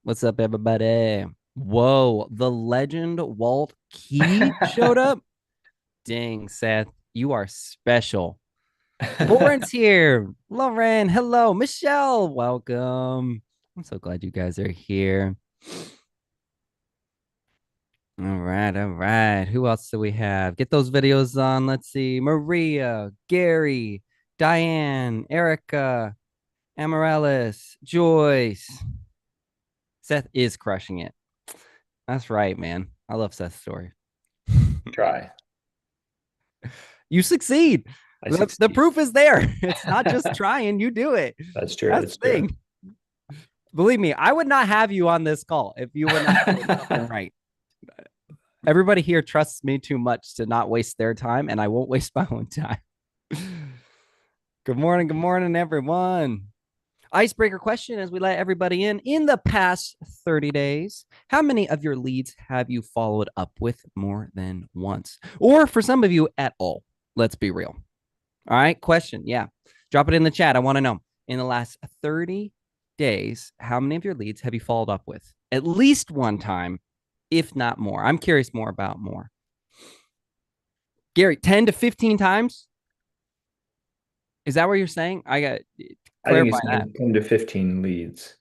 What's up, everybody? Whoa, the legend Walt Key showed up. Dang, Seth, you are special. Lauren's here. Lauren, hello. Michelle, welcome. I'm so glad you guys are here. All right, all right. Who else do we have? Get those videos on. Let's see. Maria, Gary, Diane, Erica, Amarellis, Joyce. Seth is crushing it. That's right, man. I love Seth's story. Try. You succeed. I The succeed. proof is there. It's not just trying, you do it. That's true. That's That's the true. thing. Believe me, I would not have you on this call if you were not doing something right. Everybody here trusts me too much to not waste their time, and I won't waste my own time. Good morning, everyone. Icebreaker question as we let everybody in the past 30 days, how many of your leads have you followed up with more than once? Or for some of you, at all? Let's be real. All right, question. Yeah. Drop it in the chat. I want to know in the last 30 days, how many of your leads have you followed up with? At least one time, if not more. I'm curious more about more. Gary, 10 to 15 times? Is that what you're saying? I got I think clarify it's that. 10 to 15 leads.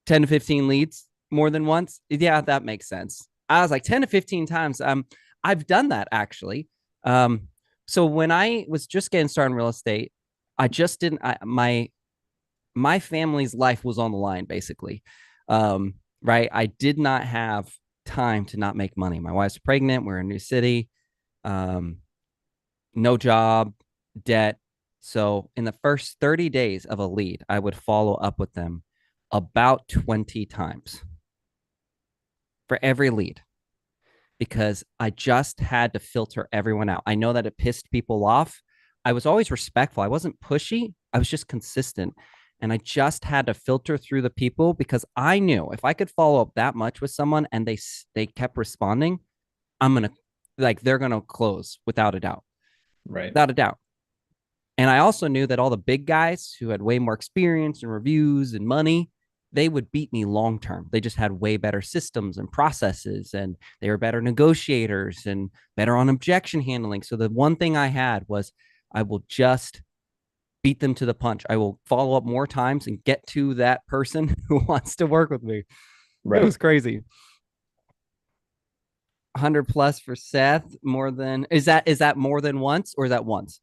10 to 15 leads more than once? Yeah, that makes sense. I was like 10 to 15 times. I've done that actually. Um, so when I was just getting started in real estate, I just didn't my family's life was on the line basically. Right. I did not have time to not make money. My wife's pregnant. We're in a new city. Um, no job, debt. So in the first 30 days of a lead, I would follow up with them about 20 times for every lead because I just had to filter everyone out. I know that it pissed people off. I was always respectful. I wasn't pushy. I was just consistent. And I just had to filter through the people because I knew if I could follow up that much with someone and they kept responding, I'm going to like they're going to close without a doubt. Right. Without a doubt. And I also knew that all the big guys who had way more experience and reviews and money, they would beat me long term. They just had way better systems and processes, and they were better negotiators and better on objection handling. So the one thing I had was I will just beat them to the punch. I will follow up more times and get to that person who wants to work with me. It Right. was crazy. 100 plus for Seth. More than is that more than once or is that once?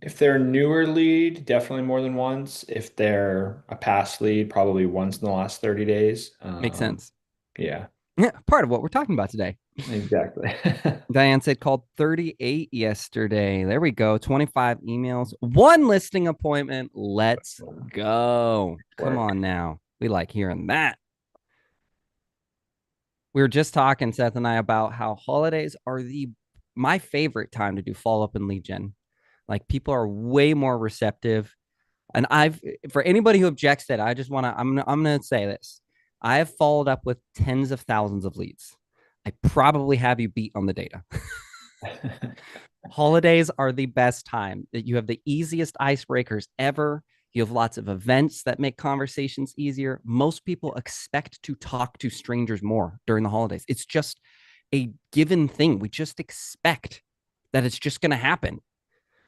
If they're a newer lead, definitely more than once. If they're a past lead, probably once in the last 30 days. Makes sense. Yeah, Yeah, part of what we're talking about today. exactly. Diane said called 38 yesterday. There we go. 25 emails, one listing appointment. Let's go. Come Work. on now. We like hearing that. We were just talking, Seth and I, about how holidays are the my favorite time to do follow up and lead gen. Like people are way more receptive. And I've for anybody who objects that, I just want to I'm gonna say this. I have followed up with tens of thousands of leads. I probably have you beat on the data. Holidays are the best time that you have the easiest icebreakers ever. You have lots of events that make conversations easier. Most people expect to talk to strangers more during the holidays. It's just a given thing. We just expect that it's just going to happen.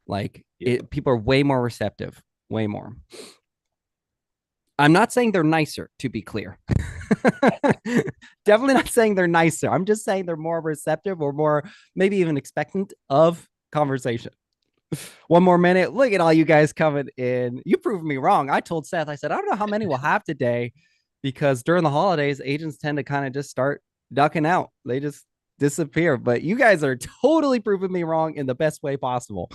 Yep. People are way more receptive, way more. I'm not saying they're nicer, to be clear. Definitely not saying they're nicer. I'm just saying they're more receptive or more, maybe even expectant of conversation. One more minute. Look at all you guys coming in. You proved me wrong. I told Seth, I said, I don't know how many we'll have today because during the holidays, agents tend to kind of just start ducking out. They just disappear. But you guys are totally proving me wrong in the best way possible.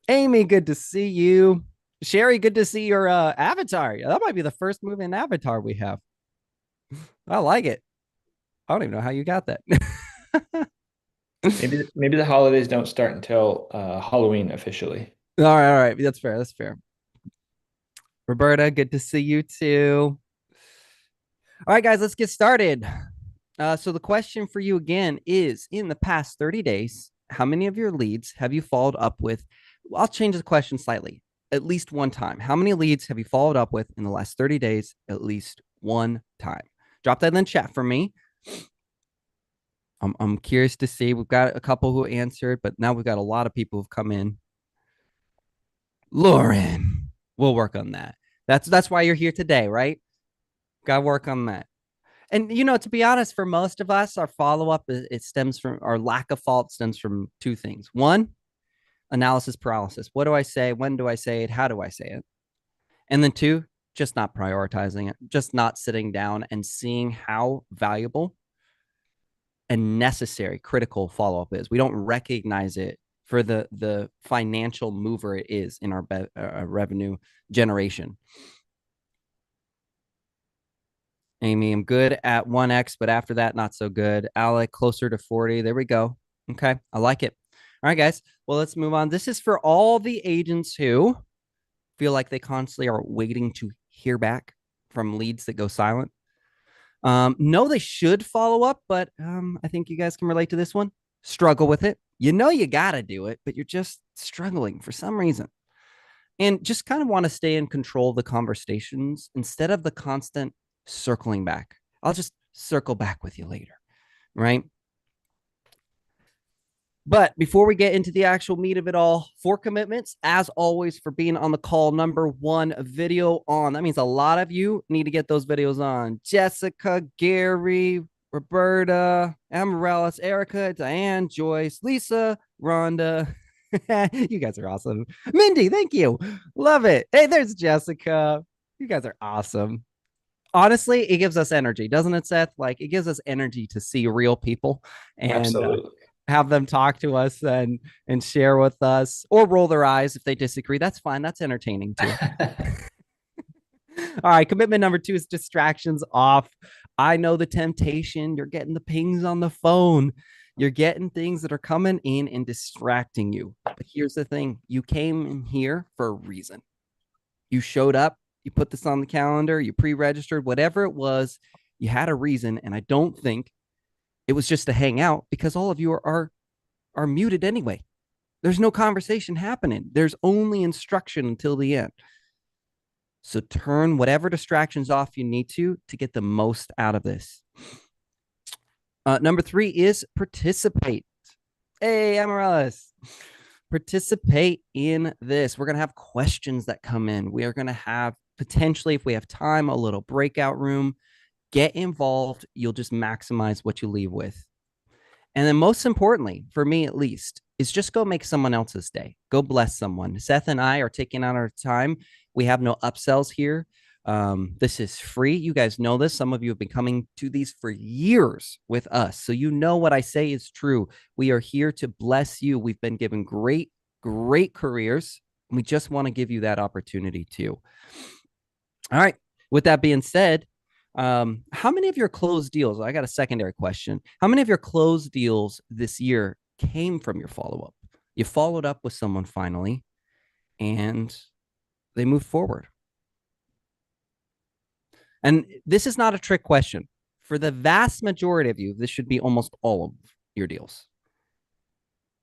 Amy, good to see you. Sherry, good to see your avatar. That might be the first moving avatar we have. I like it. I don't even know how you got that. Maybe the holidays don't start until Halloween officially. All right. That's fair. That's fair. Roberta, good to see you too. All right, guys, let's get started. So the question for you again is in the past 30 days, how many of your leads have you followed up with? Well, I'll change the question slightly. At least one time. How many leads have you followed up with in the last 30 days? At least one time. Drop that in the chat for me. I'm curious to see. We've got a couple who answered, but now we've got a lot of people who've come in. Lauren, we'll work on that. That's why you're here today, right? Got to work on that. And to be honest, for most of us, our follow up it stems from our lack of fault stems from two things. One, analysis paralysis. What do I say? When do I say it? How do I say it? And then two, just not prioritizing it, just not sitting down and seeing how valuable and necessary critical follow up is. We don't recognize it for the financial mover it is in our revenue generation. Amy, I'm good at 1x, but after that, not so good. Alec, closer to 40. There we go. Okay, I like it. All right, guys. Well, let's move on. This is for all the agents who feel like they constantly are waiting to hear back from leads that go silent. No, they should follow up, but I think you guys can relate to this one. Struggle with it. You got to do it, but you're just struggling for some reason. And just kind of want to stay in control of the conversations instead of the constant circling back. I'll just circle back with you later, right? But before we get into the actual meat of it all, for commitments, as always, for being on the call, number one, video on. That means a lot of you need to get those videos on. Jessica, Gary, Roberta, Amarellis, Erica, Diane, Joyce, Lisa, Rhonda. You guys are awesome. Mindy, thank you. Love it. Hey, there's Jessica. You guys are awesome. Honestly, it gives us energy, doesn't it, Seth? Like, it gives us energy to see real people and Absolutely. have them talk to us and share with us or roll their eyes if they disagree. That's fine. That's entertaining too. All right. Commitment number two is distractions off. I know the temptation. You're getting the pings on the phone. You're getting things that are coming in and distracting you. But here's the thing. You came in here for a reason. You showed up. You put this on the calendar. You pre-registered, whatever it was. You had a reason. And I don't think it was just to hang out because all of you are muted anyway. There's no conversation happening. There's only instruction until the end. So turn whatever distractions off you need to get the most out of this. Number three is participate. Hey, Amarellis. Participate in this. We're going to have questions that come in. We are going to have potentially, if we have time, a little breakout room. Get involved. You'll just maximize what you leave with. And then most importantly, for me at least, is just go make someone else's day. Go bless someone. Seth and I are taking out our time. We have no upsells here. This is free. You guys know this. Some of you have been coming to these for years with us. So you know what I say is true. We are here to bless you. We've been given great, great careers. We just want to give you that opportunity too. All right. With that being said, how many of your closed deals? I got a secondary question. How many of your closed deals this year came from your follow-up? You followed up with someone finally, and they moved forward. And this is not a trick question. For the vast majority of you, this should be almost all of your deals.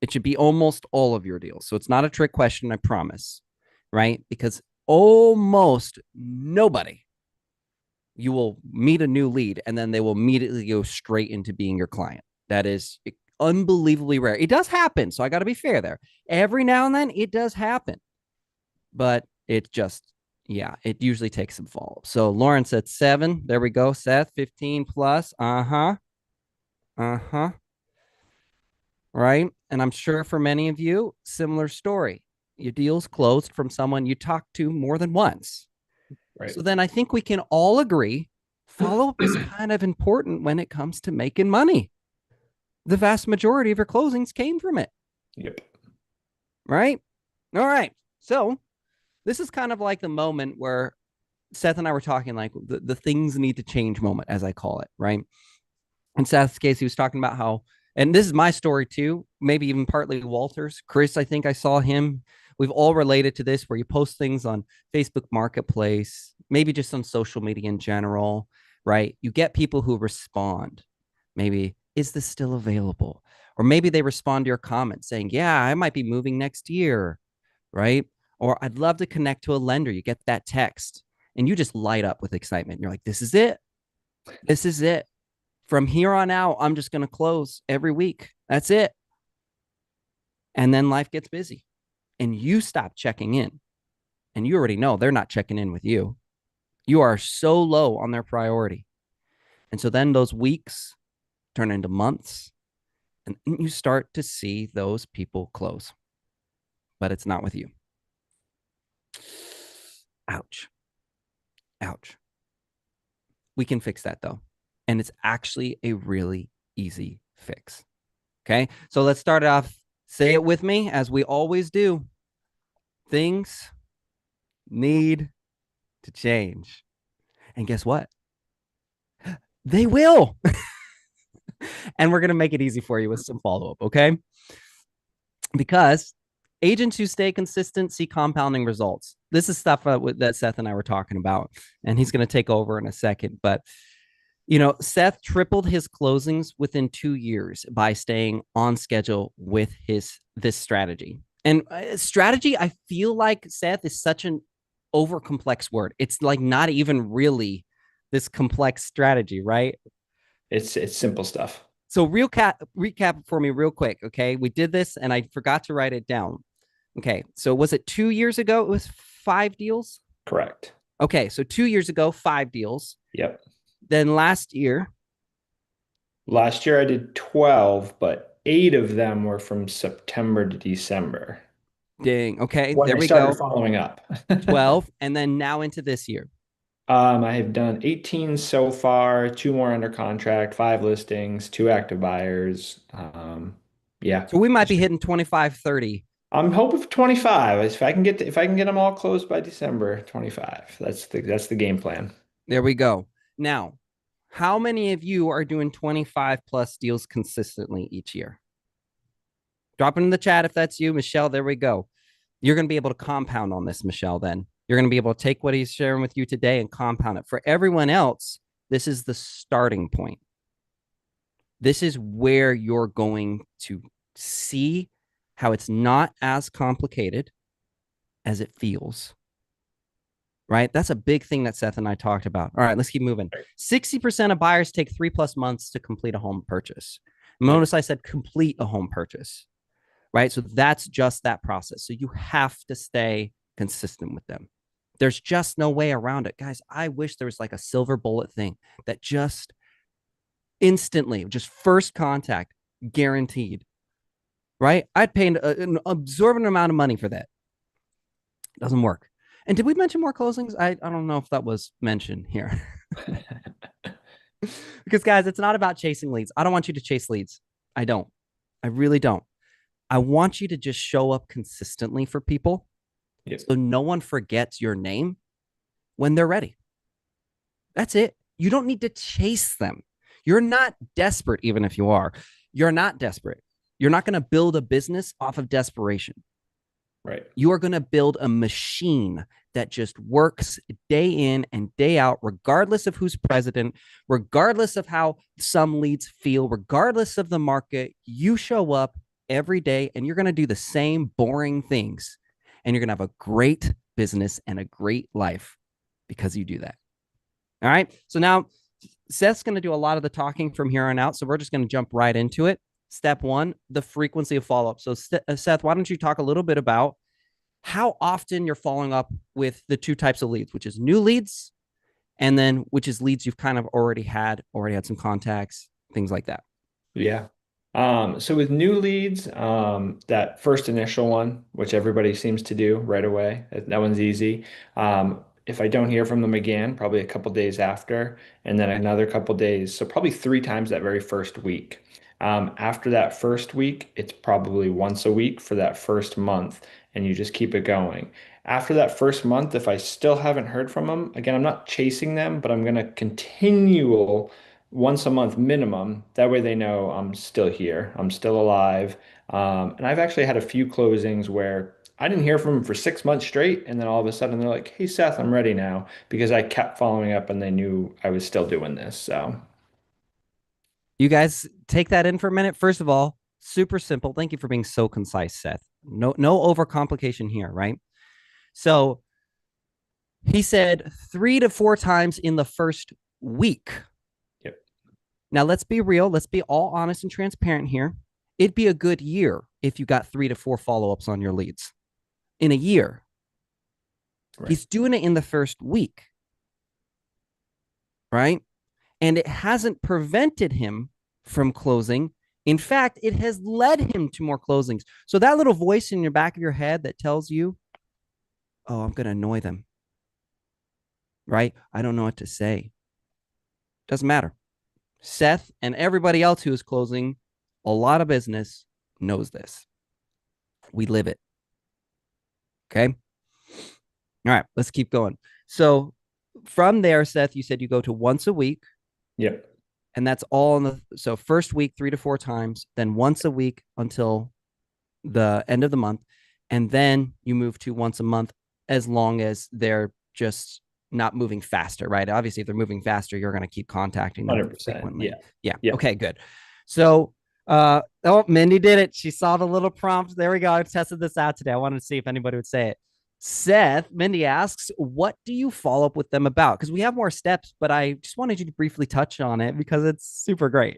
It should be almost all of your deals. So it's not a trick question, I promise, right? Because almost nobody, you will meet a new lead and then they will immediately go straight into being your client. That is unbelievably rare. It does happen. So I got to be fair there. Every now and then it does happen, but it just, yeah, it usually takes some follow. So Lauren said 7. There we go. Seth, 15 plus. Right. And I'm sure for many of you, similar story. Your deal's closed from someone you talked to more than once. Right. So then I think we can all agree follow up is kind of important when it comes to making money. The vast majority of your closings came from it. Yep. Right. All right. So this is kind of like the moment where Seth and I were talking, like the things need to change moment, as I call it. Right. In Seth's case, he was talking about how, and this is my story too, maybe even partly Walter's. Chris, I think I saw him. We've all related to this where you post things on Facebook Marketplace, maybe just on social media in general, right? You get people who respond. Maybe, is this still available? Or maybe they respond to your comment saying, yeah, I might be moving next year, right? Or I'd love to connect to a lender. You get that text and you just light up with excitement. You're like, this is it. This is it. From here on out, I'm just going to close every week. That's it. And then life gets busy and you stop checking in. And you already know they're not checking in with you. You are so low on their priority. And so then those weeks turn into months and you start to see those people close, but it's not with you. Ouch. Ouch. We can fix that though. And it's actually a really easy fix. Okay. So let's start off. Say it with me, as we always do. Things need to change. And guess what? They will. And we're going to make it easy for you with some follow up. Okay. Because agents who stay consistent see compounding results. This is stuff that Seth and I were talking about, and he's going to take over in a second. But Seth tripled his closings within 2 years by staying on schedule with this strategy. And strategy, I feel like, Seth, is such an over complex word. It's like not even really this complex strategy, right? It's simple stuff. So recap for me real quick. Okay. We did this and I forgot to write it down. Okay. So was it 2 years ago? It was 5 deals. Correct. Okay. So 2 years ago, 5 deals. Yep. Then last year I did 12, but 8 of them were from September to December dang. Okay. when There I we started go. following up. 12. And then now into this year. I have done 18 so far, 2 more under contract, 5 listings, 2 active buyers. Yeah. So we might be hitting 25, 30. I'm hoping for 25. If I can get them all closed by December 25. That's the game plan. There we go. Now, how many of you are doing 25 plus deals consistently each year? Drop it in the chat if that's you, Michelle. There we go. You're going to be able to compound on this, Michelle, then. You're going to be able to take what he's sharing with you today and compound it. For everyone else, this is the starting point. This is where you're going to see how it's not as complicated as it feels. Right? That's a big thing that Seth and I talked about. All right, let's keep moving. 60% of buyers take 3+ months to complete a home purchase. Notice I said complete a home purchase, right? So that's just that process. So you have to stay consistent with them. There's just no way around it. Guys, I wish there was like a silver bullet thing that just instantly, just first contact, guaranteed, right? I'd pay an absorbent amount of money for that. It doesn't work. And did we mention more closings? I don't know if that was mentioned here. Because, guys, it's not about chasing leads. I don't want you to chase leads. I don't. I really don't. I want you to just show up consistently for people. Yep. So no one forgets your name when they're ready. That's it. You don't need to chase them. You're not desperate, even if you are. You're not desperate. You're not going to build a business off of desperation. Right. You are going to build a machine that just works day in and day out, regardless of who's president, regardless of how some leads feel, regardless of the market. You show up every day and you're going to do the same boring things. And you're going to have a great business and a great life because you do that. All right. So now Seth's going to do a lot of the talking from here on out. So we're just going to jump right into it. Step 1, the frequency of follow-up. So Seth, why don't you talk a little bit about how often you're following up with the 2 types of leads, which is new leads, and then which is leads you've kind of already had some contacts, things like that. Yeah. So with new leads, that first initial one, which everybody seems to do right away, that one's easy. If I don't hear from them again, probably a couple days after, and then another couple days. So probably 3 times that very first week. After that first week, it's probably once a week for that first month, and you just keep it going. After that first month, if I still haven't heard from them, again, I'm not chasing them, but I'm going to continue once a month minimum. That way they know I'm still here, I'm still alive. And I've actually had a few closings where I didn't hear from them for 6 months straight, and then all of a sudden they're like, "Hey Seth, I'm ready now," because I kept following up and they knew I was still doing this. So you guys take that in for a minute. First of all, super simple. Thank you for being so concise, Seth. No overcomplication here, right? So He said 3 to 4 times in the first week. Yep. Now, let's be real. Let's be all honest and transparent here. It'd be a good year if you got 3 to 4 follow ups on your leads in a year. Right. He's doing it in the first week, right? And it hasn't prevented him from closing. In fact, it has led him to more closings. So that little voice in your back of your head that tells you, oh, I'm going to annoy them, right? I don't know what to say. Doesn't matter. Seth and everybody else who is closing a lot of business knows this. We live it. Okay. All right. Let's keep going. So from there, Seth, you said you go to once a week, Yep. and that's all in the so first week 3 to 4 times, then once a week until the end of the month, and then you move to once a month as long as they're just not moving faster, right? Obviously, if they're moving faster, you're going to keep contacting them 100%. frequently. Yeah. Yeah. Yep. Okay, good. So oh, Mindy did it. She saw the little prompt. There we go. I tested this out today. I wanted to see if anybody would say it. Seth, Mindy asks, what do you follow up with them about? Because we have more steps, but I just wanted you to briefly touch on it because it's super great.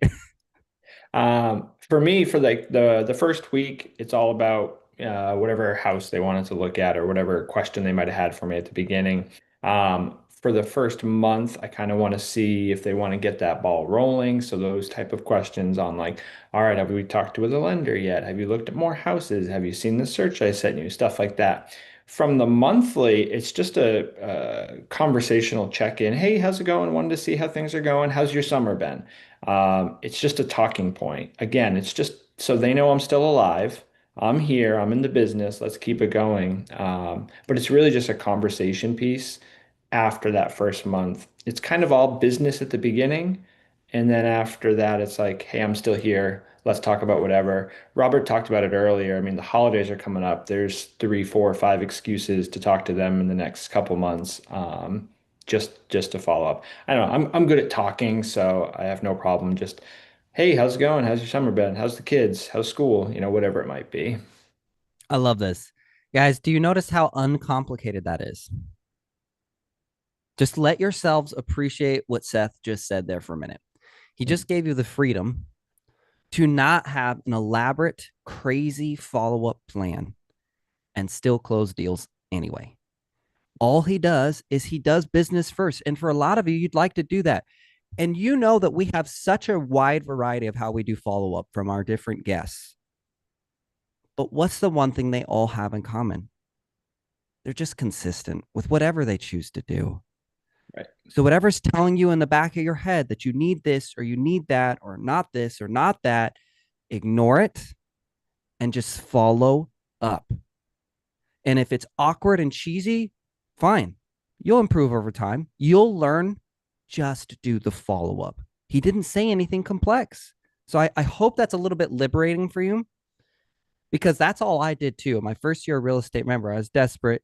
For me, for like the first week, it's all about whatever house they wanted to look at or whatever question they might have had for me at the beginning. For the first month, I kind of want to see if they want to get that ball rolling. So those type of questions on like, all right, have we talked to the lender yet? Have you looked at more houses? Have you seen the search I sent you? Stuff like that. From the monthly, it's just a conversational check-in. Hey, how's it going? Wanted to see how things are going. How's your summer been? It's just a talking point. Again, it's just so they know I'm still alive. I'm here. I'm in the business. Let's keep it going. But it's really just a conversation piece after that first month. It's kind of all business at the beginning. And then after that, it's like, hey, I'm still here. Let's talk about whatever. Robert talked about it earlier. I mean, the holidays are coming up. There's 3, 4, 5 excuses to talk to them in the next couple months. Just to follow up. I don't know. I'm good at talking, so I have no problem. Just, hey, how's it going? How's your summer been? How's the kids? How's school? Whatever it might be. I love this. Guys, do you notice how uncomplicated that is? Just let yourselves appreciate what Seth just said there for a minute. He just gave you the freedom to not have an elaborate, crazy follow up plan and still close deals anyway. All he does is he does business first. And for a lot of you, you'd like to do that. And you know that we have such a wide variety of how we do follow up from our different guests. But what's the one thing they all have in common? They're just consistent with whatever they choose to do. Right. So whatever's telling you in the back of your head that you need this or you need that or not this or not that, ignore it and just follow up. And if it's awkward and cheesy, fine. You'll improve over time. You'll learn. Just do the follow up. He didn't say anything complex. So I hope that's a little bit liberating for you because that's all I did too. My first year of real estate, remember, I was desperate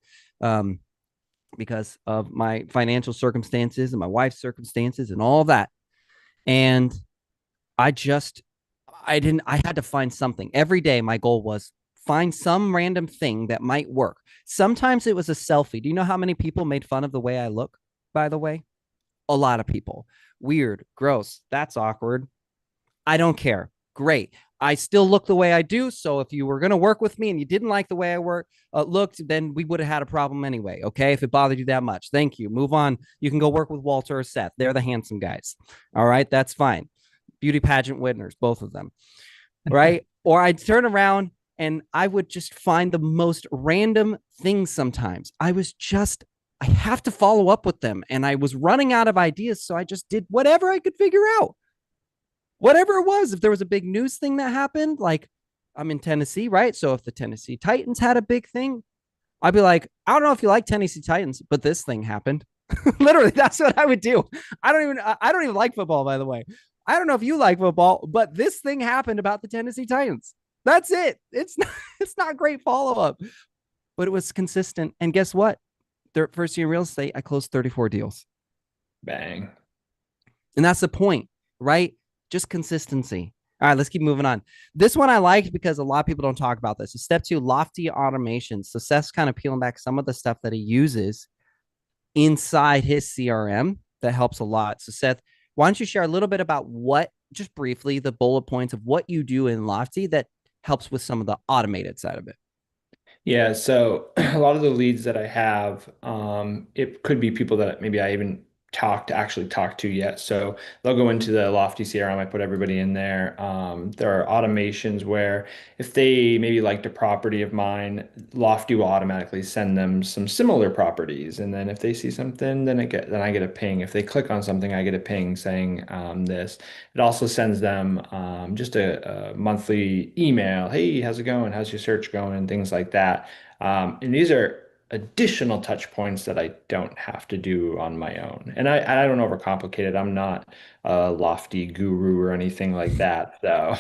because of my financial circumstances and my wife's circumstances and all of that. And I just, I had to find something. Every day, my goal was find some random thing that might work. Sometimes it was a selfie. Do you know how many people made fun of the way I look, by the way? A lot of people. Weird, gross. That's awkward. I don't care. Great. I still look the way I do. So if you were going to work with me and you didn't like the way I looked, then we would have had a problem anyway. Okay. If it bothered you that much, thank you. Move on. You can go work with Walter or Seth. They're the handsome guys. All right. That's fine. Beauty pageant winners, both of them. Right. Or I'd turn around and I would just find the most random things sometimes. I have to follow up with them. And I was running out of ideas. So I just did whatever I could figure out whatever it was. If there was a big news thing that happened, like I'm in Tennessee, right? So if the Tennessee Titans had a big thing, I'd be like, I don't know if you like Tennessee Titans, but this thing happened. Literally, that's what I would do. I don't even like football, by the way. I don't know if you like football, but this thing happened about the Tennessee Titans. That's it. It's not great follow up, but it was consistent. And guess what? Their first year in real estate, I closed 34 deals. Bang. And that's the point, right? Just consistency. All right, let's keep moving on. This one I liked because a lot of people don't talk about this. So step 2, lofty automation. So Seth's kind of peeling back some of the stuff that he uses inside his CRM that helps a lot. So, Seth, why don't you share a little bit about what, just briefly, the bullet points of what you do in Lofty that helps with some of the automated side of it? Yeah, so a lot of the leads that I have, it could be people that maybe I even actually talked to yet. So they'll go into the Lofty CRM, I put everybody in there. There are automations where if they maybe liked a property of mine, Lofty will automatically send them some similar properties. And then if they see something, then I get a ping. If they click on something, I get a ping saying this. It also sends them just a monthly email. Hey, how's it going? How's your search going? And things like that. And these are additional touch points that I don't have to do on my own. And I don't overcomplicate it. I'm not a lofty guru or anything like that. So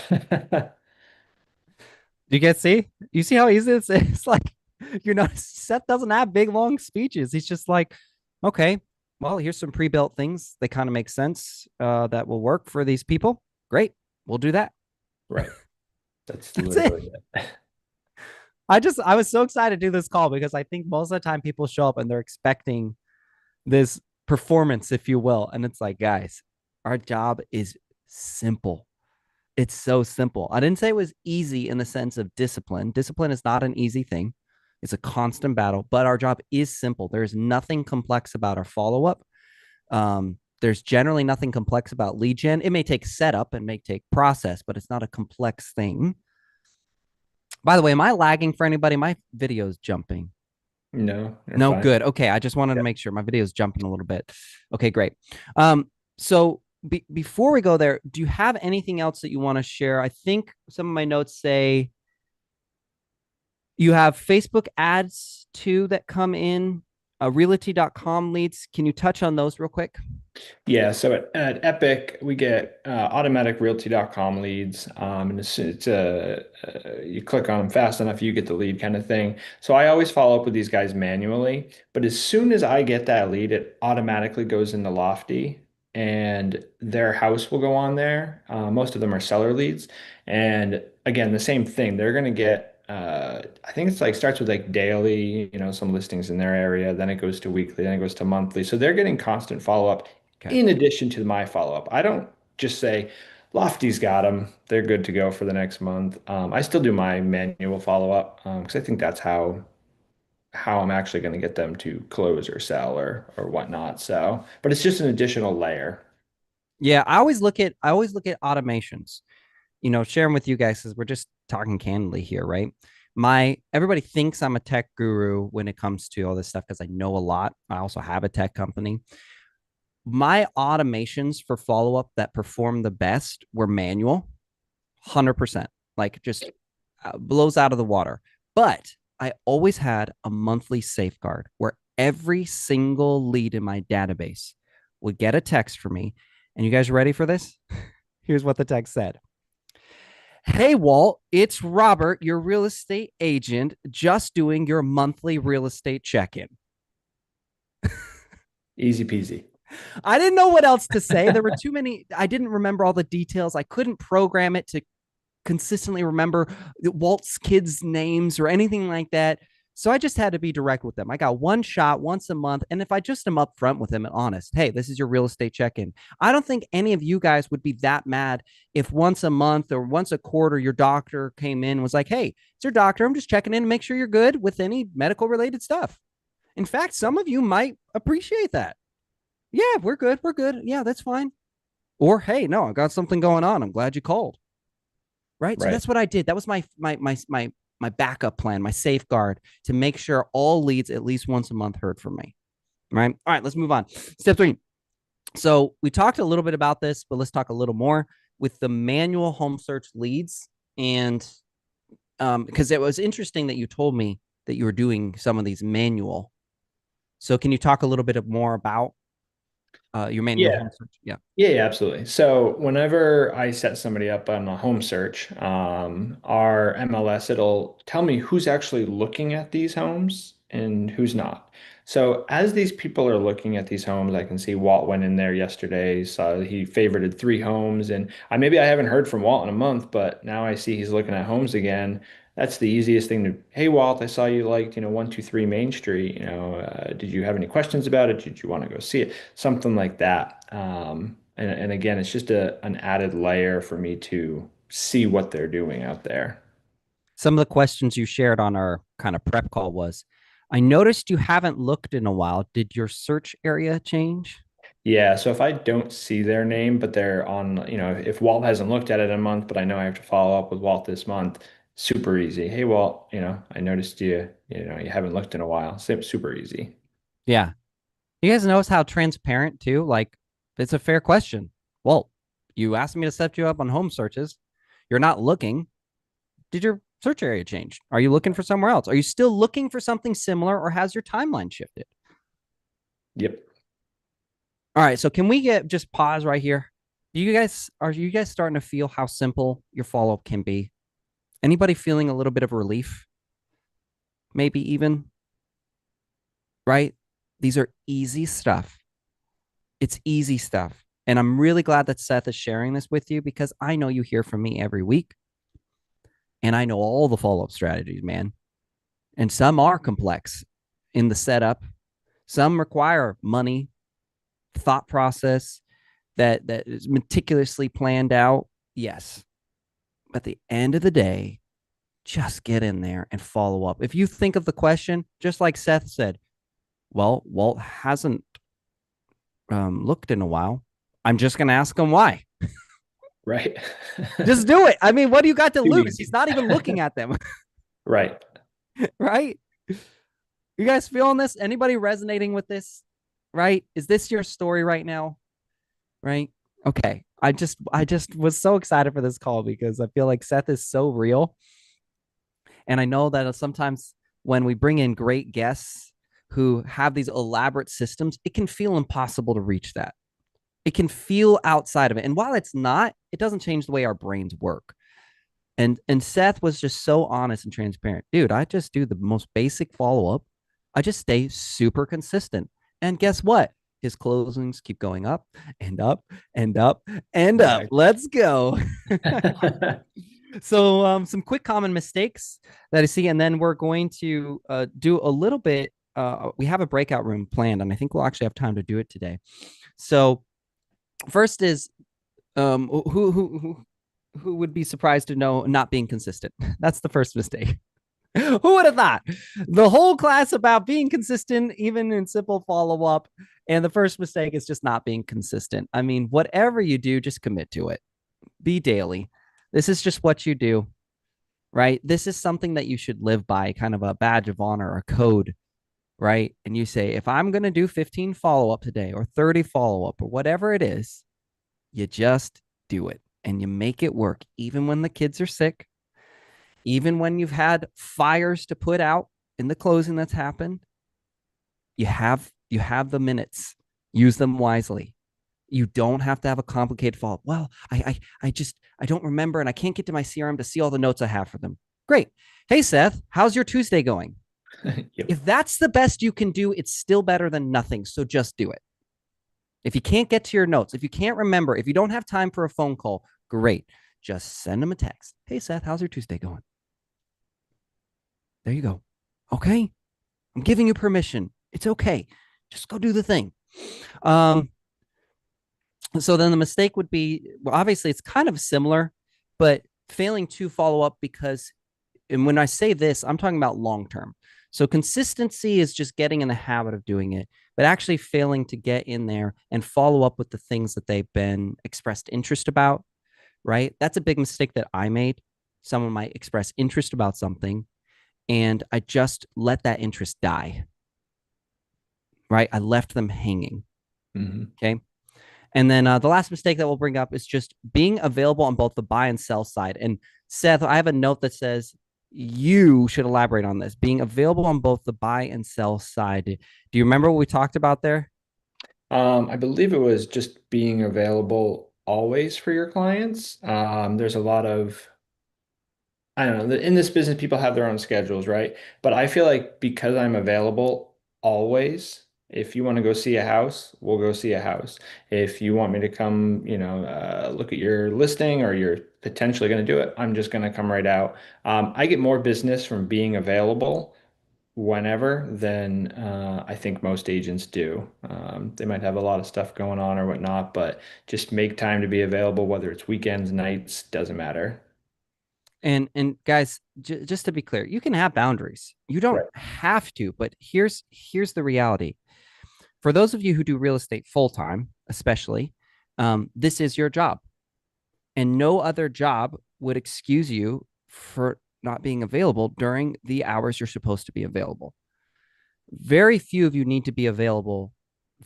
You get see? You see how easy it's? It's like, Seth doesn't have big long speeches. He's just like, okay, well, here's some pre-built things. They kind of make sense that will work for these people. Great. We'll do that. right. That's That's it. literally it. I was so excited to do this call because I think most of the time people show up and they're expecting this performance, if you will. And it's like, guys, our job is simple. It's so simple. I didn't say it was easy in the sense of discipline. Discipline is not an easy thing. It's a constant battle, but our job is simple. There's nothing complex about our follow up. There's generally nothing complex about lead gen. It may take setup and may take process, but it's not a complex thing. By the way, am I lagging for anybody? My video is jumping. No, you're No, fine. good. Okay, I just wanted to Yeah. make sure my video is jumping a little bit. Okay, great. So before we go there, do you have anything else that you want to share? I think some of my notes say you have Facebook ads too that come in, realty.com leads. Can you touch on those real quick? Yeah, so at Epic, we get automatic realty.com leads. And you click on them fast enough, you get the lead kind of thing. So I always follow up with these guys manually. But as soon as I get that lead, it automatically goes into Lofty and their house will go on there. Most of them are seller leads. And again, the same thing. They're going to get I think it's like starts with like daily, some listings in their area, then it goes to weekly, then it goes to monthly. So they're getting constant follow-up Okay. in addition to my follow-up. I don't just say Lofty's got them. They're good to go for the next month. I still do my manual follow-up because I think that's how I'm actually going to get them to close or sell or whatnot. So, but it's just an additional layer. Yeah, I always look at automations. Sharing with you guys because we're just talking candidly here, right? My everybody thinks I'm a tech guru when it comes to all this stuff because I know a lot. I also have a tech company. My automations for follow up that perform the best were manual, 100%, like just blows out of the water. But I always had a monthly safeguard where every single lead in my database would get a text from me. And you guys ready for this? Here's what the text said. Hey, Walt, it's Robert, your real estate agent, just doing your monthly real estate check in. Easy peasy. I didn't know what else to say. There were too many. I didn't remember all the details. I couldn't program it to consistently remember Walt's kids' names or anything like that. So I just had to be direct with them. I got one shot once a month. And if I just am upfront with them and honest, hey, this is your real estate check in. I don't think any of you guys would be that mad if once a month or once a quarter your doctor came in and was like, hey, it's your doctor. I'm just checking in to make sure you're good with any medical related stuff. In fact, some of you might appreciate that. Yeah, we're good. We're good. Yeah, that's fine. Or hey, no, I got something going on. I'm glad you called. Right. So Right. that's what I did. That was my backup plan, my safeguard to make sure all leads at least once a month heard from me. Right. All right, let's move on. Step three. So we talked a little bit about this, but let's talk a little more with the manual home search leads. And because it was interesting that you told me that you were doing some of these manual. So can you talk a little bit more about your manual Yeah. home search? Yeah. Yeah, absolutely. So whenever I set somebody up on a home search, our MLS, it'll tell me who's actually looking at these homes and who's not. So as these people are looking at these homes, I can see Walt went in there yesterday, saw he favorited 3 homes, and maybe I haven't heard from Walt in a month, but now I see he's looking at homes again. that's the easiest thing to, hey, Walt, I saw you liked, 123 Main Street, did you have any questions about it? Did you want to go see it? Something like that. And again, it's just an added layer for me to see what they're doing out there. Some of the questions you shared on our kind of prep call was, I noticed you haven't looked in a while. Did your search area change? Yeah, so if I don't see their name, but they're on, if Walt hasn't looked at it in a month, but I know I have to follow up with Walt this month, super easy. Hey, Walt, I noticed you haven't looked in a while. Super easy. Yeah. You guys notice how transparent too? Like, it's a fair question. Well, you asked me to set you up on home searches. You're not looking. Did your search area change? Are you looking for somewhere else? Are you still looking for something similar or has your timeline shifted? Yep. All right. So can we get just pause right here? Are you guys starting to feel how simple your follow-up can be? Anybody feeling a little bit of relief? Maybe even, right? These are easy stuff. It's easy stuff. And I'm really glad that Seth is sharing this with you because I know you hear from me every week and I know all the follow up strategies, man. And some are complex in the setup, some require money, thought process that is meticulously planned out. Yes. But at the end of the day, just get in there and follow up. If you think of the question, just like Seth said, well, Walt hasn't looked in a while. I'm just going to ask him why. Right. Just do it. I mean, what do you got to Too lose? He's easy. not even looking at them, Right. right? You guys feeling this? Anybody resonating with this? Right? Is this your story right now? Right? Okay. I just was so excited for this call because I feel like Seth is so real. And I know that sometimes when we bring in great guests who have these elaborate systems, it can feel impossible to reach that. It can feel outside of it. And while it's not, it doesn't change the way our brains work. And Seth was just so honest and transparent. Dude, I just do the most basic follow-up. I just stay super consistent. And guess what? His closings keep going up and up and up and up. Right. Let's go. So some quick common mistakes that I see, and then we're going to do a little bit. We have a breakout room planned, and I think we'll actually have time to do it today. So first is who would be surprised to know not being consistent? That's the first mistake. Who would have thought? The whole class about being consistent, even in simple follow up. And the first mistake is just not being consistent. I mean, whatever you do, just commit to it. Be daily. This is just what you do, right? This is something that you should live by, kind of a badge of honor, a code, right? And you say, if I'm going to do 15 follow up today or 30 follow up or whatever it is, you just do it and you make it work, even when the kids are sick, even when you've had fires to put out in the closing that's happened. You have the minutes. Use them wisely. You don't have to have a complicated follow-up. Well, I don't remember and I can't get to my CRM to see all the notes I have for them. Great. Hey Seth, how's your Tuesday going? Yep. If that's the best you can do, it's still better than nothing. So just do it. If you can't get to your notes, if you can't remember, if you don't have time for a phone call, great. Just send them a text. Hey Seth, how's your Tuesday going? There you go. Okay. I'm giving you permission. It's okay. Just go do the thing. Um, so then the mistake would be, well, obviously it's kind of similar, but failing to follow up because, and when I say this, I'm talking about long term. So consistency is just getting in the habit of doing it, but actually failing to get in there and follow up with the things that they've been expressed interest about, right? That's a big mistake that I made. Someone might express interest about something, and I just let that interest die, right? I left them hanging. Hmm. Okay. And then the last mistake that we'll bring up is just being available on both the buy and sell side. And Seth, I have a note that says you should elaborate on this being available on both the buy and sell side. Do you remember what we talked about there? I believe it was just being available always for your clients. There's a lot of, I don't know, in this business, people have their own schedules, right? But I feel like because I'm available always, If you want to go see a house, we'll go see a house. If you want me to come, look at your listing or you're potentially going to do it, I'm just going to come right out. I get more business from being available whenever than I think most agents do. They might have a lot of stuff going on or whatnot, but just make time to be available, whether it's weekends, nights, doesn't matter. And guys, just to be clear, you can have boundaries. You don't Right. have to, but here's the reality. For those of you who do real estate full time, especially, this is your job, and no other job would excuse you for not being available during the hours you're supposed to be available. Very few of you need to be available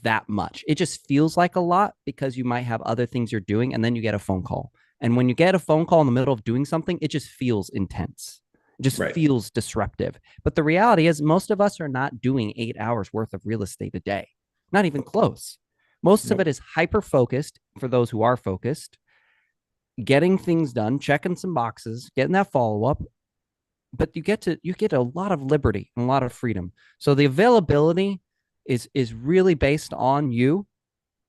that much. It just feels like a lot because you might have other things you're doing, and then you get a phone call. And when you get a phone call in the middle of doing something, it just feels intense. It just Right. feels disruptive. But the reality is, most of us are not doing 8 hours worth of real estate a day, not even close. Most of it Nope. is hyper focused for those who are focused, getting things done, checking some boxes, getting that follow up. But you get a lot of liberty and a lot of freedom. So the availability is really based on you,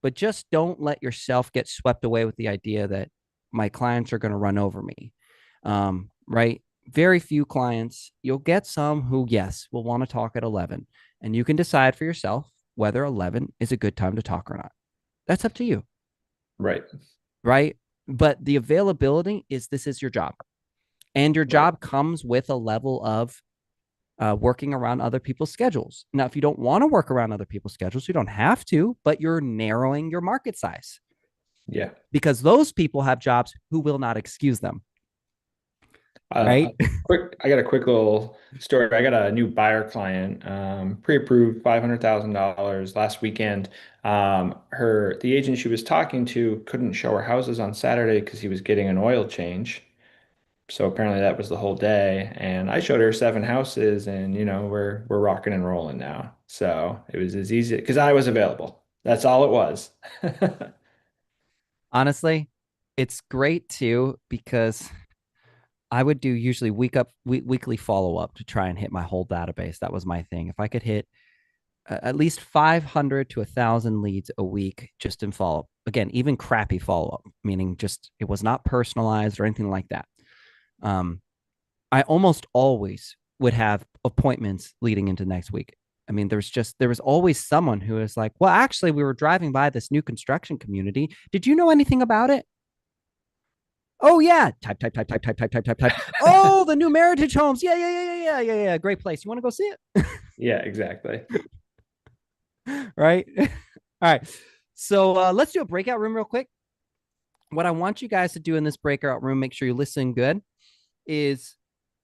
but just don't let yourself get swept away with the idea that my clients are going to run over me. Right? Very few clients. You'll get some who, yes, will want to talk at 11, and you can decide for yourself whether 11 is a good time to talk or not. That's up to you, Right. right? But the availability is this is your job, and your Right. job comes with a level of working around other people's schedules. Now, if you don't want to work around other people's schedules, you don't have to, but you're narrowing your market size Yeah. because those people have jobs who will not excuse them, right? I got a quick little story. I got a new buyer client, pre-approved $500,000 last weekend. The agent she was talking to couldn't show her houses on Saturday because he was getting an oil change. So apparently that was the whole day. And I showed her 7 houses, and we're rocking and rolling now. So it was as easy because I was available. That's all it was. Honestly, it's great too because I would do usually weekly follow up to try and hit my whole database. That was my thing. If I could hit at least 500 to 1,000 leads a week just in follow up. Again, even crappy follow up, meaning just it was not personalized or anything like that. Um, I almost always would have appointments leading into next week. I mean, there was always someone who was like, well, actually, we were driving by this new construction community. Did you know anything about it? Oh yeah. Type, type, type, type, type, type, type, type, type. Oh, the new Meritage homes. Yeah, yeah, yeah, yeah, yeah, yeah, yeah. Great place. You want to go see Yeah, exactly. it? Right. All right. So let's do a breakout room real quick. What I want you guys to do in this breakout room, make sure you listen good, is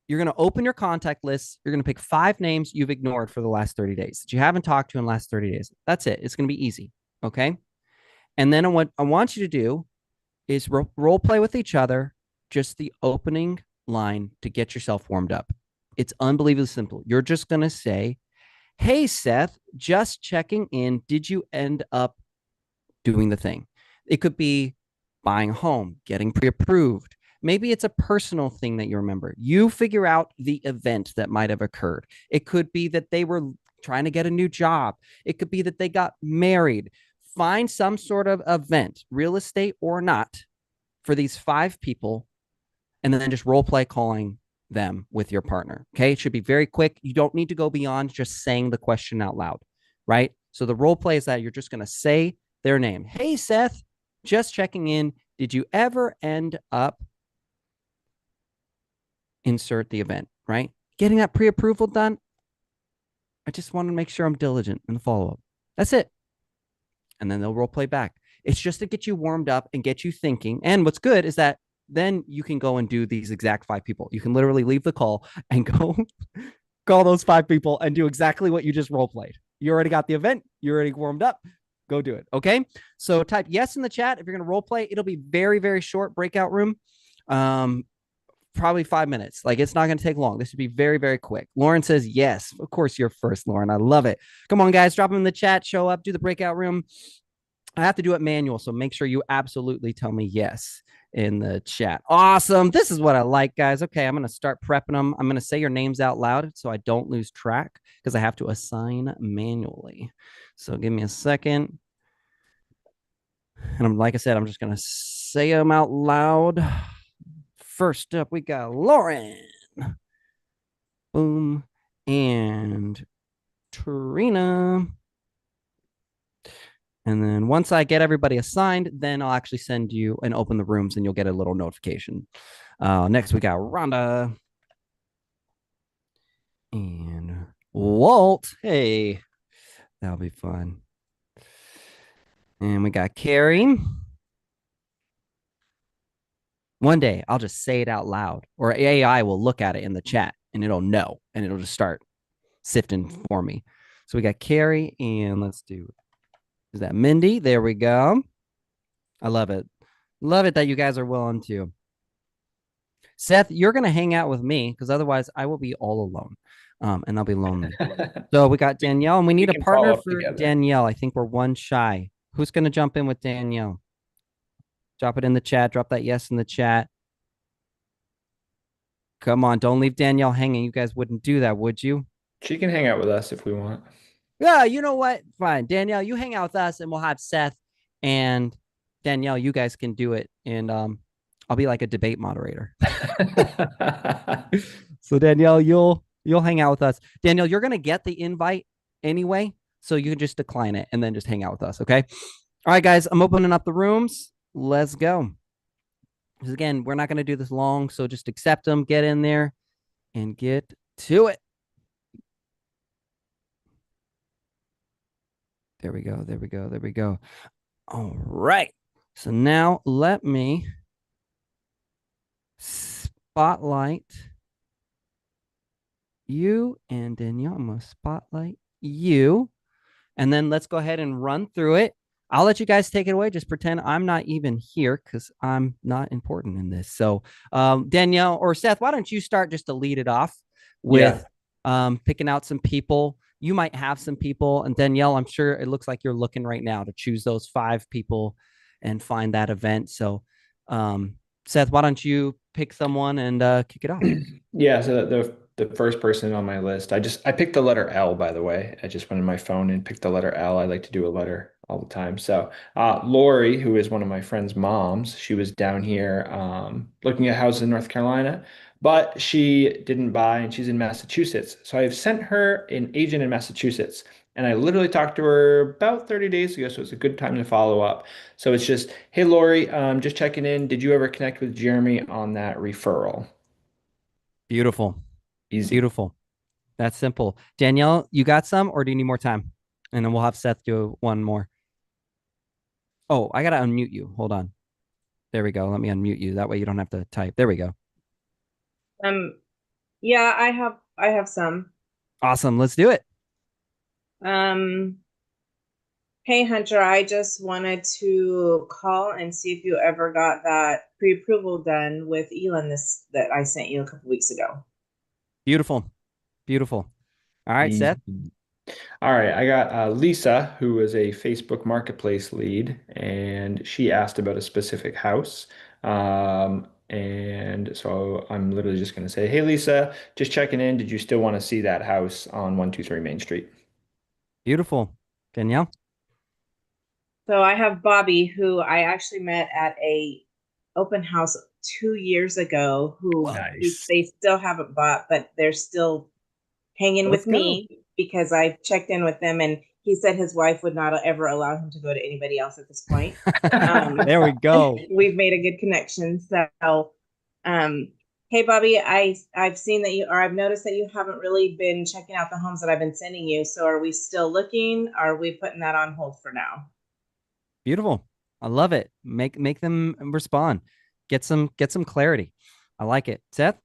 you're going to open your contact list. You're going to pick 5 names you've ignored for the last 30 days that you haven't talked to in the last 30 days. That's it. It's going to be easy. Okay. And then what I want you to do is role play with each other, just the opening line to get yourself warmed up. It's unbelievably simple. You're just going to say, hey, Seth, just checking in. Did you end up doing the thing? It could be buying a home, getting pre approved. Maybe it's a personal thing that you remember. You figure out the event that might have occurred. It could be that they were trying to get a new job. It could be that they got married. Find some sort of event, real estate or not, for these 5 people, and then just role play calling them with your partner. Okay. It should be very quick. You don't need to go beyond just saying the question out loud, right? So the role play is that you're just going to say their name. Hey, Seth, just checking in. Did you ever end up insert the event, right? Getting that pre approval done. I just want to make sure I'm diligent in the follow up. That's it. And then they'll role play back. It's just to get you warmed up and get you thinking. And what's good is that then you can go and do these exact 5 people. You can literally leave the call and go call those 5 people and do exactly what you just role played. You already got the event. You already warmed up. Go do it. Okay. So type yes in the chat if you're going to role play. It'll be very, very short breakout room. Probably 5 minutes. Like it's not going to take long. This would be very, very quick. Lauren says yes. Of course, you're first, Lauren. I love it. Come on, guys. Drop them in the chat. Show up. Do the breakout room. I have to do it manual, so make sure you absolutely tell me yes in the chat. Awesome. This is what I like, guys. Okay, I'm going to start prepping them. I'm going to say your names out loud so I don't lose track because I have to assign manually. So give me a second. And like I said, I'm just going to say them out loud. First up, we got Lauren. Boom. And Trina. And then once I get everybody assigned, then I'll actually send you and open the rooms and you'll get a little notification. Next, we got Rhonda and Walt. Hey, that'll be fun. And we got Carrie. One day I'll just say it out loud, or AI will look at it in the chat and it'll know and it'll just start sifting for me. So we got Carrie and let's do, is that Mindy? There we go. I love it. Love it that you guys are willing to. Seth, you're going to hang out with me because otherwise I will be all alone and I'll be lonely. So we got Danielle and we need a can follow partner up for together. Danielle. I think we're one shy. Who's going to jump in with Danielle? Drop it in the chat. Drop that yes in the chat. Come on. Don't leave Danielle hanging. You guys wouldn't do that, would you? She can hang out with us if we want. Yeah, you know what? Fine. Danielle, you hang out with us and we'll have Seth and Danielle, you guys can do it. And I'll be like a debate moderator. So Danielle, you'll hang out with us. Danielle, you're gonna get the invite anyway, so you can just decline it and then just hang out with us. Okay. All right, guys. I'm opening up the rooms. Let's go. Because again, we're not gonna do this long, so just accept them, get in there, and get to it. There we go. There we go. There we go. All right. So now let me spotlight you and Danielle. I'm going to spotlight you. And then let's go ahead and run through it. I'll let you guys take it away. Just pretend I'm not even here because I'm not important in this. So, Danielle or Seth, why don't you start just to lead it off Yeah. with picking out some people? You might have some people. And Danielle, I'm sure it looks like you're looking right now to choose those 5 people and find that event. So, Seth, why don't you pick someone and kick it off? Yeah, so the first person on my list, I picked the letter L, by the way. I just went on my phone and picked the letter L. I like to do a letter all the time. So Lori, who is one of my friend's moms, she was down here looking at houses in North Carolina, but she didn't buy and she's in Massachusetts. So I've sent her an agent in Massachusetts. And I literally talked to her about 30 days ago, so it's a good time to follow up. So it's just, hey Lori, just checking in. Did you ever connect with Jeremy on that referral? Beautiful. Easy. Beautiful. That's simple. Danielle, you got some or do you need more time? And then we'll have Seth do one more. Oh, I got to unmute you. Hold on. There we go. Let me unmute you. That way you don't have to type. There we go. Um, yeah, I have some. Awesome. Let's do it. Um, hey Hunter, I just wanted to call and see if you ever got that pre-approval done with Elon this that I sent you a couple weeks ago. Beautiful. Beautiful. All right, Easy. Seth. All right, I got Lisa, who is a Facebook Marketplace lead, and she asked about a specific house. And so I'm literally just going to say, hey, Lisa, just checking in. Did you still want to see that house on 123 Main Street? Beautiful. Danielle. So I have Bobby, who I actually met at a open house 2 years ago, who Nice. they still haven't bought, but they're still hanging Let's with go. me because I checked in with them and he said his wife would not ever allow him to go to anybody else at this point. There we go. We've made a good connection. So, um, hey Bobby, I've seen that I've noticed that you haven't really been checking out the homes that I've been sending you. So are we still looking? Are we putting that on hold for now? Beautiful. I love it. Make them respond. Get some clarity. I like it. Seth.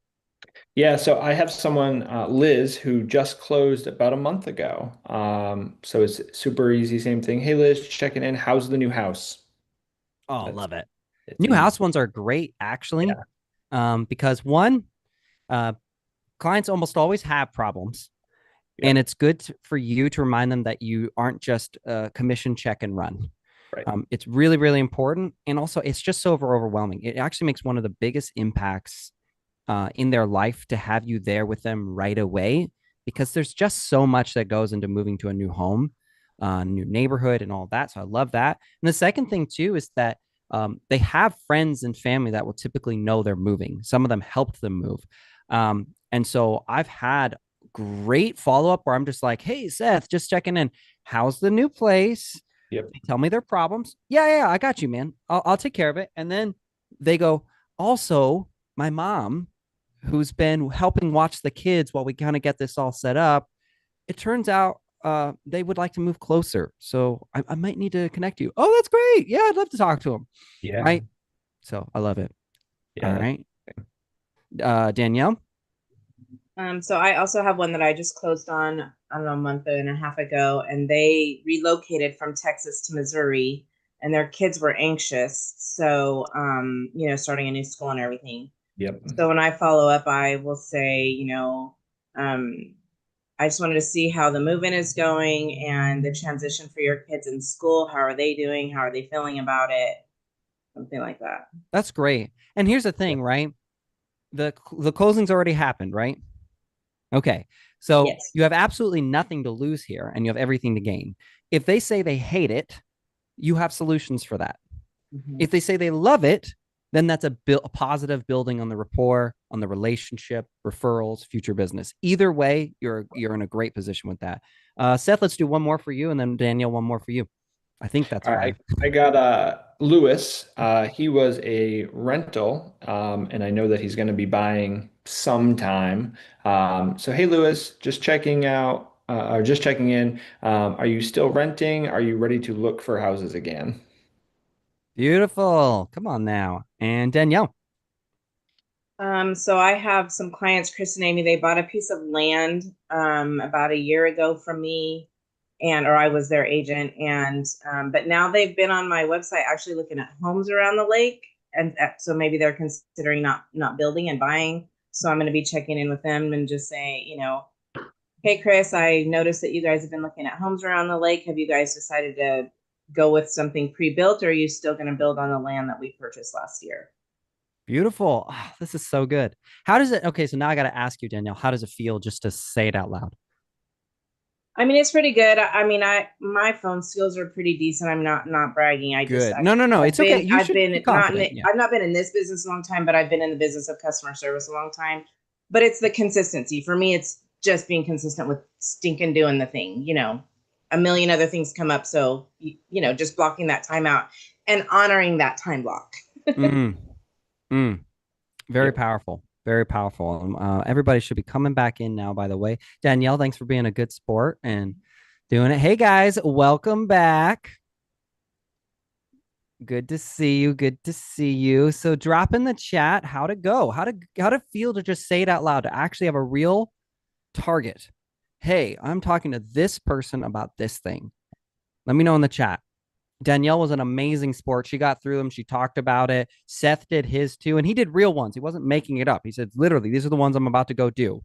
Yeah, so I have someone, Liz, who just closed about a month ago. So it's super easy, same thing. Hey, Liz, checking in. How's the new house? Oh, That's love it. it's New easy. house ones are great actually. Yeah. Because one, uh, clients almost always have problems. And Yep. it's good for you to remind them that you aren't just a commission check and run. Right. It's really, really important. And also, it's just so overwhelming. It actually makes one of the biggest impacts in their life to have you there with them right away, because there's just so much that goes into moving to a new home, new neighborhood, and all that. So I love that. And the second thing, too, is that they have friends and family that will typically know they're moving. Some of them helped them move. And so I've had great follow up where I'm just like, hey, Seth, just checking in. How's the new place? Yep. They tell me their problems. Yeah, I got you, man. I'll take care of it. And then they go, also, my mom, who's been helping watch the kids while we kind of get this all set up, it turns out they would like to move closer. So I might need to connect you. Oh, that's great. Yeah, I'd love to talk to them. Yeah. Right. So I love it. All Yeah. right. Danielle. So I also have one that I just closed on, I don't know, a month and a half ago, and they relocated from Texas to Missouri, and their kids were anxious. So, starting a new school and everything. Yep. So when I follow up, I will say, I just wanted to see how the move-in is going and the transition for your kids in school. How are they doing? How are they feeling about it? Something like that. That's great. And here's the thing, right? The closing's already happened, right? Okay. So Yes. you have absolutely nothing to lose here and you have everything to gain. If they say they hate it, you have solutions for that. Mm-hmm. If they say they love it, then that's a positive building on the rapport, on the relationship, referrals, future business. Either way, you're in a great position with that. Seth, let's do one more for you, and then Danielle, one more for you. I think that's All five. right. I got Lewis. He was a rental, and I know that he's going to be buying sometime. So hey, Lewis, just checking out, or just checking in. Are you still renting? Are you ready to look for houses again? Beautiful. Come on now. And Danielle. So I have some clients, Chris and Amy, they bought a piece of land about a year ago from me, or I was their agent. And but now they've been on my website actually looking at homes around the lake. And so maybe they're considering not building and buying. So I'm going to be checking in with them and just say, hey, Chris, I noticed that you guys have been looking at homes around the lake. Have you guys decided to go with something pre-built, or are you still going to build on the land that we purchased last year? Beautiful. Oh, this is so good. How does it? Okay, so now I got to ask you, Danielle, how does it feel just to say it out loud? I mean, it's pretty good. I mean, my phone skills are pretty decent. I'm not bragging. Good. No. I've It's okay. been You I've should been be not in confident. Yeah. I've not been in this business a long time, but I've been in the business of customer service a long time. But it's the consistency. For me, it's just being consistent with stinking doing the thing. A million other things come up, so just blocking that time out and honoring that time block. Mm, mm. Very Yep. powerful. Very powerful. Everybody should be coming back in now, by the way. Danielle, thanks for being a good sport and doing it. Hey, guys, welcome back. Good to see you. Good to see you. So drop in the chat how to go, how to feel to just say it out loud, to actually have a real target. Hey, I'm talking to this person about this thing. Let me know in the chat. Danielle was an amazing sport. She got through them. She talked about it. Seth did his too, and he did real ones. He wasn't making it up. He said, literally, these are the ones I'm about to go do.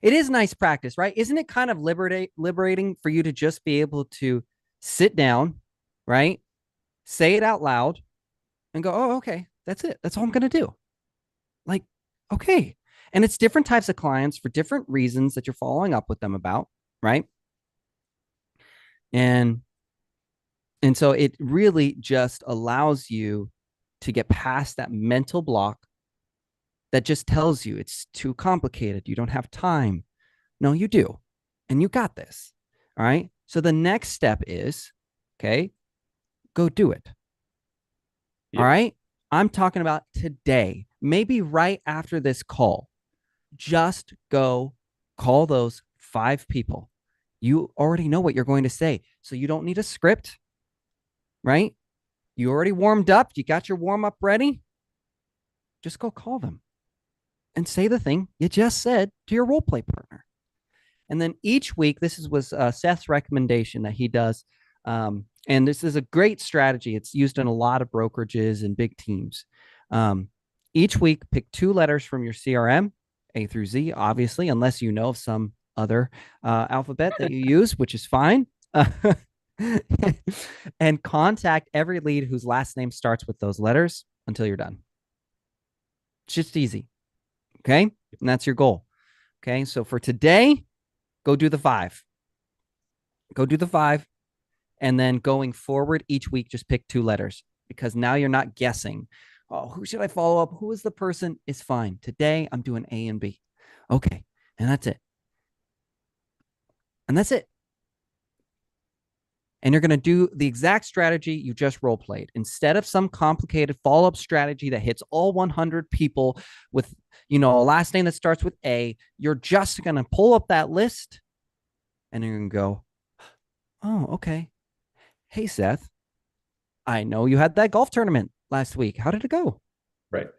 It is nice practice, right? Isn't it kind of liberating for you to just be able to sit down, right? Say it out loud and go, oh, okay, that's it. That's all I'm going to do. Like, okay. And it's different types of clients for different reasons that you're following up with them about, right? And so it really just allows you to get past that mental block that just tells you it's too complicated. You don't have time. No, you do. And you got this. All right. So the next step is, okay, go do it. Yep. All right. I'm talking about today, maybe right after this call. Just go call those 5 people. You already know what you're going to say. So you don't need a script, right? You already warmed up. You got your warm up ready. Just go call them and say the thing you just said to your role play partner. And then each week, this was Seth's recommendation that he does. And this is a great strategy. It's used in a lot of brokerages and big teams. Each week, pick 2 letters from your CRM, A through Z, obviously, unless you know of some other alphabet that you use, which is fine. and contact every lead whose last name starts with those letters until you're done. It's just easy. Okay. And that's your goal. Okay. So for today, go do the 5. Go do the 5. And then going forward each week, just pick 2 letters, because now you're not guessing. Oh, who should I follow up? Who is the person? It's fine. Today I'm doing A and B. Okay. And that's it. And that's it. And you're going to do the exact strategy you just role played. Instead of some complicated follow-up strategy that hits all 100 people with, a last name that starts with A, you're just going to pull up that list and you're going to go, oh, okay. Hey, Seth, I know you had that golf tournament last week. How did it go? Right.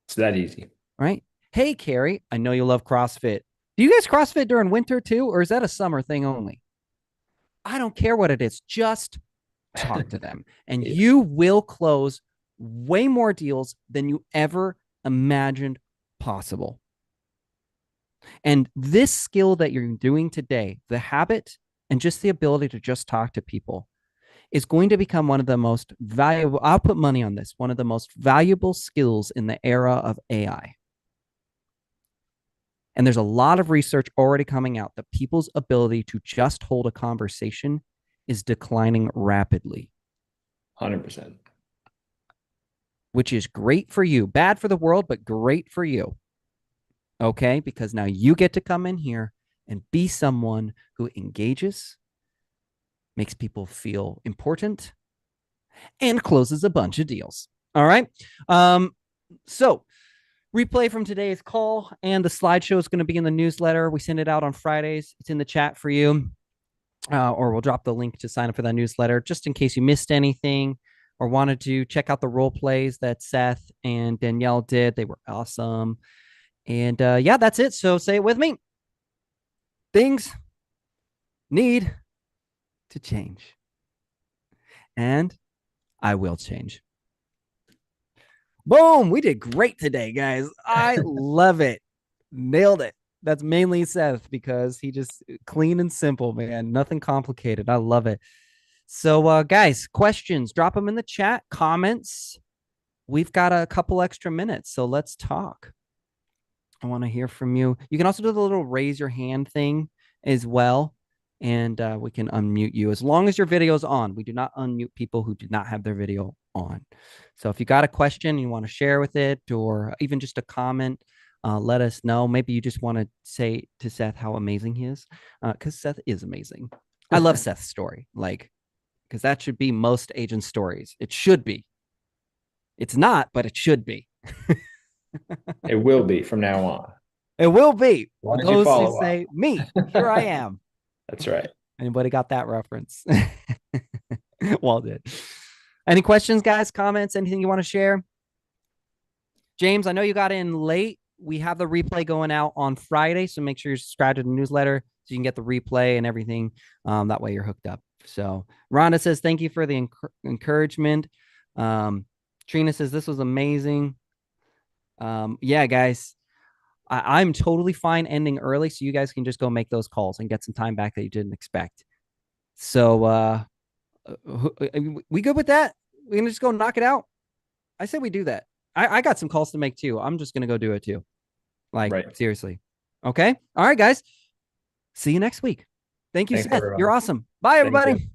It's that easy. Right. Hey, Carrie, I know you love CrossFit. Do you guys CrossFit during winter too, or is that a summer thing only? I don't care what it is. Just talk to them, and Yeah. you will close way more deals than you ever imagined possible. And this skill that you're doing today, the habit and just the ability to just talk to people, is going to become one of the most valuable, I'll put money on this, one of the most valuable skills in the era of AI. And there's a lot of research already coming out that people's ability to just hold a conversation is declining rapidly. 100%. Which is great for you. Bad for the world, but great for you. Okay? Because now you get to come in here and be someone who engages, makes people feel important, and closes a bunch of deals. All right? So replay from today's call and the slideshow is going to be in the newsletter. We send it out on Fridays. It's in the chat for you. Or we'll drop the link to sign up for that newsletter just in case you missed anything or wanted to check out the role plays that Seth and Danielle did. They were awesome. And yeah, that's it. So say it with me. Things need to change. And I will change. Boom. We did great today, guys. I love it. Nailed it. That's mainly Seth because he just clean and simple, man. Nothing complicated. I love it. So, guys, questions, drop them in the chat, comments. We've got a couple extra minutes, so let's talk. I want to hear from you. You can also do the little raise your hand thing as well, and we can unmute you as long as your video is on. We do not unmute people who do not have their video on. So if you got a question, you want to share with it, or even just a comment, let us know. Maybe you just want to say to Seth how amazing he is, because Seth is amazing. I love Seth's story, because that should be most agent stories. It should be. It's not, but it should be. It will be from now on. It will be. Why don't you Those who follow say, up? me, here I am. That's right. Anybody got that reference? Well, did. Any questions, guys, comments, anything you want to share? James, I know you got in late. We have the replay going out on Friday, so make sure you're subscribed to the newsletter so you can get the replay and everything. That way you're hooked up. So Rhonda says, thank you for the encouragement. Trina says, this was amazing. Yeah, guys, I'm totally fine ending early so you guys can just go make those calls and get some time back that you didn't expect. So we good with that? We can just go knock it out? I say we do that. I got some calls to make too. I'm just going to go do it too. Seriously. Okay. All right, guys. See you next week. Thank you, Thanks, Seth. everyone. You're awesome. Bye, everybody.